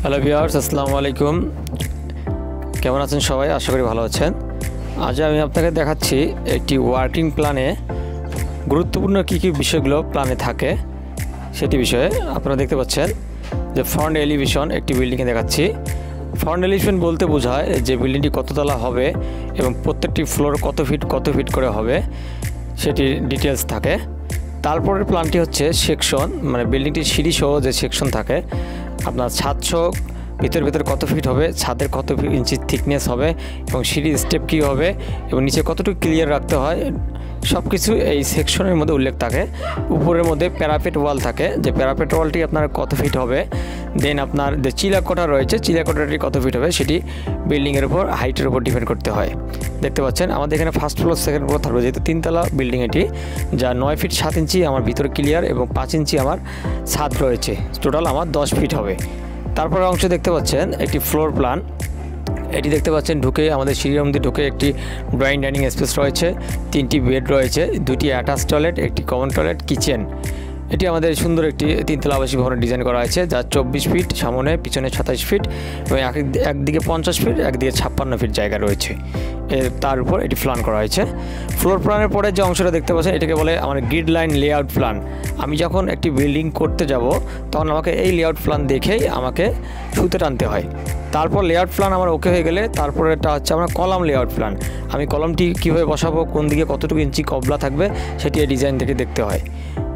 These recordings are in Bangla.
হ্যালো ভিউয়ার্স, আসসালামু আলাইকুম। কেমন আছেন সবাই? আশা করি ভালো আছেন। আজ আমি আপনাকে দেখাচ্ছি একটি ওয়ার্কিং প্ল্যানে গুরুত্বপূর্ণ কী কী বিষয়গুলো প্ল্যানে থাকে সেটি বিষয়ে। আপনারা দেখতে পাচ্ছেন যে ফ্রন্ট এলিভেশন একটি বিল্ডিংয়ে দেখাচ্ছি। ফ্রন্ট এলিভেশন বলতে বোঝায় যে বিল্ডিংটি কততলা হবে এবং প্রত্যেকটি ফ্লোর কত ফিট করে হবে সেটির ডিটেলস থাকে। তারপরের প্ল্যানটি হচ্ছে সেকশন, মানে বিল্ডিংটির সিঁড়ি সহ যে সেকশন থাকে, আপনার ছাদ সহ ভিতর কত ফিট হবে, ছাদের কত ইঞ্চি থিকনেস হবে এবং সিঁড়ির স্টেপ কী হবে এবং নিচে কতটুকু ক্লিয়ার রাখতে হয়, সব কিছু এই সেকশনের মধ্যে উল্লেখ থাকে। উপরের মধ্যে প্যারাপেট ওয়াল থাকে, যে প্যারাপেট ওয়ালটি আপনার কত ফিট হবে, দেন আপনার যে চিলাকোঠা রয়েছে চিলাকোঠাটি কত ফিট হবে সেটি বিল্ডিংয়ের উপর হাইটের উপর ডিপেন্ড করতে হয়। দেখতে পাচ্ছেন আমাদের এখানে ফার্স্ট ফ্লোর সেকেন্ড ফ্লোর থাকবে, যেহেতু 3তলা বিল্ডিং এটি, যা 9 ফিট 7 ইঞ্চি আমার ভিতরে ক্লিয়ার এবং 5 ইঞ্চি আমার ছাদ রয়েছে, টোটাল আমার 10 ফিট হবে। তারপরে অংশ দেখতে পাচ্ছেন একটি ফ্লোর প্ল্যান। এটি দেখতে পাচ্ছেন ঢুকে আমাদের সিঁড়ির মধ্যে ঢুকে একটি ড্রয়িং ডাইনিং স্পেস রয়েছে, 3টি বেড রয়েছে, 2টি অ্যাটাচ টয়লেট, একটি কমন টয়লেট, কিচেন। এটি আমাদের সুন্দর একটি 3তলা আবাসিক ভবনের ডিজাইন করা হয়েছে, যা 24 ফিট সামনে, পিছনে 27 ফিট এবং একদিকে 50 ফিট, একদিকে 56 ফিট জায়গা রয়েছে। তার উপর এটি প্ল্যান করা হয়েছে। ফ্লোর প্ল্যানের পরে যে অংশটা দেখতে পাচ্ছেন এটাকে বলে আমার গ্রিড লাইন লেআউট প্ল্যান। আমি যখন একটি বিল্ডিং করতে যাব তখন আমাকে এই লেআউট প্ল্যান দেখেই আমাকে সুতে টানতে হয়। তারপর লেআউট প্ল্যান আমার ওকে হয়ে গেলে তারপরে এটা হচ্ছে আমার কলাম লেআউট প্ল্যান। আমি কলামটি কীভাবে বসাবো, কোন দিকে কতটুকু ইঞ্চি কবলা থাকবে সেটি এই ডিজাইন থেকে দেখতে হয়।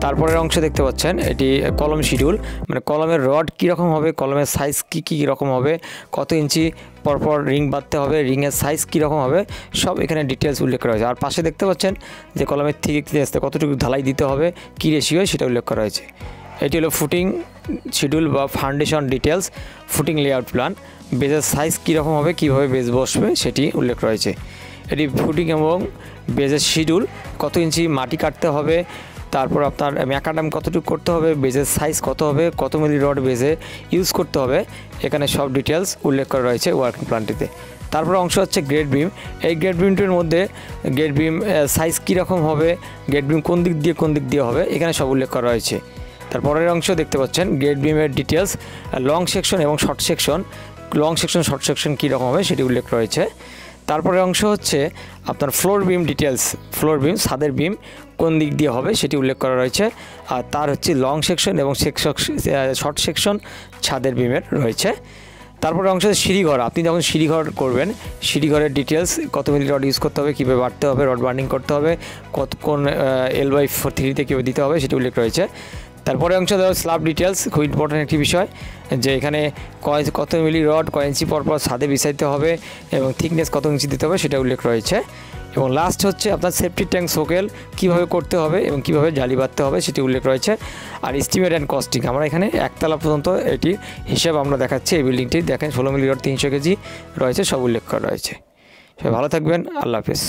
তারপরের অংশে দেখতে পাচ্ছেন এটি কলম শিডিউল, মানে কলমের রড কীরকম হবে, কলমের সাইজ কী রকম হবে, কত ইঞ্চি পরপর রিং বাঁধতে হবে, রিংয়ের সাইজ কীরকম হবে, সব এখানে ডিটেলস উল্লেখ করা হয়েছে। আর পাশে দেখতে পাচ্ছেন যে কলমের থিকনেস কতটুকু ঢালাই দিতে হবে, কী রেশিও সেটা উল্লেখ করা হয়েছে। এটি হলো ফুটিং শিডিউল বা foundation details, footing layout plan. বেজের সাইজ কীরকম হবে, কীভাবে বেজ বসবে সেটি উল্লেখ রয়েছে। এটি ফুটিং এবং বেজের শিডিউল, কত ইঞ্চি মাটি কাটতে হবে, তারপর আপনার ম্যাকাডাম কতটুকু করতে হবে, বেজের সাইজ কত হবে, কত মিলি রড বেজে ইউজ করতে হবে, এখানে সব ডিটেলস উল্লেখ করা রয়েছে ওয়ার্কিং প্ল্যানটিতে। তারপর অংশ হচ্ছে গ্রেড বিম। এই গ্রেড বিমটির মধ্যে গ্রেড বিম সাইজ কীরকম হবে, গ্রেড বিম কোন দিক দিয়ে হবে, এখানে সব উল্লেখ করা রয়েছে। তারপরের অংশ দেখতে পাচ্ছেন গ্রেড বিমের ডিটেলস, লং সেকশন এবং short section, long section short section কীরকম হবে সেটি উল্লেখ রয়েছে। তারপরে অংশ হচ্ছে আপনার ফ্লোর বিম ডিটেলস, ফ্লোর বিম ছাদের বিম কোন দিক দিয়ে হবে সেটি উল্লেখ করা রয়েছে। আর তার হচ্ছে লং সেকশন এবং শর্ট সেকশন ছাদের বিমের রয়েছে। তারপরে অংশ সিঁড়িঘর, আপনি যখন সিঁড়িঘর করবেন সিঁড়িঘরের ডিটেলস, কত মিলি রড ইউজ করতে হবে, কীভাবে বাড়তে হবে, রড বার্নিং করতে হবে, কোন L/3 কীভাবে দিতে হবে সেটি উল্লেখ রয়েছে। তারপরে অংশ দেওয়া স্ল্যাব ডিটেলস, খুব ইম্পর্ট্যান্ট একটি বিষয়, যে এখানে কত মিলি রড কয় ইঞ্চি পরপর ছাদে বিছাইতে হবে এবং থিকনেস কত ইঞ্চি দিতে হবে সেটা উল্লেখ রয়েছে। এবং লাস্ট হচ্ছে আপনার সেফটি ট্যাঙ্ক সোকেল কীভাবে করতে হবে এবং কীভাবে জালি বাঁধতে হবে সেটি উল্লেখ রয়েছে। আর এস্টিমেট অ্যান্ড কস্টিং, আমরা এখানে একতলা পর্যন্ত এটির হিসাব আমরা দেখাচ্ছি। এই বিল্ডিংটি দেখেন 16 মিলি রড 300 কেজি রয়েছে, সব উল্লেখ করা রয়েছে। সবাই ভালো থাকবেন, আল্লাহ হাফেজ।